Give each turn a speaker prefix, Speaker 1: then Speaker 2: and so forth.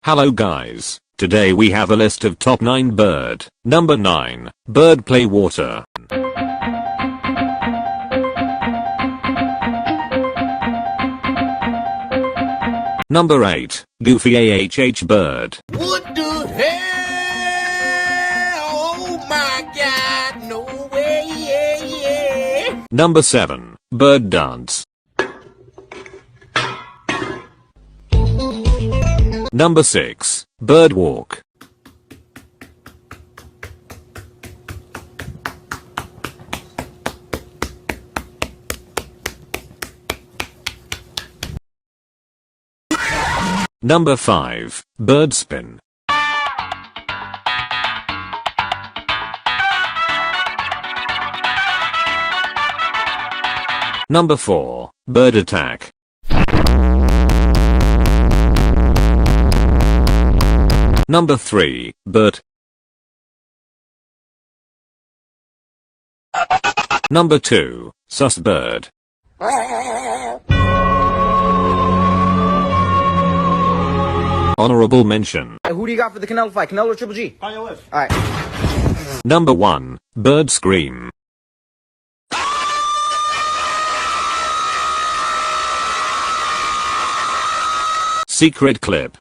Speaker 1: Hello guys, today we have a list of top 9 bird. Number 9, bird play water. Number 8, goofy AHH bird.
Speaker 2: What the hell? Oh my god, no way, yeah.
Speaker 1: Number 7, bird dance. Number 6, bird walk. Number 5, bird spin. Number 4, bird attack. Number 3, bird. Number 2, sus bird. Honorable mention.
Speaker 3: Who do you got for the Canelo fight? Canelo or Triple G?
Speaker 2: Canelo.
Speaker 3: Alright.
Speaker 1: Number 1, bird scream. Secret clip.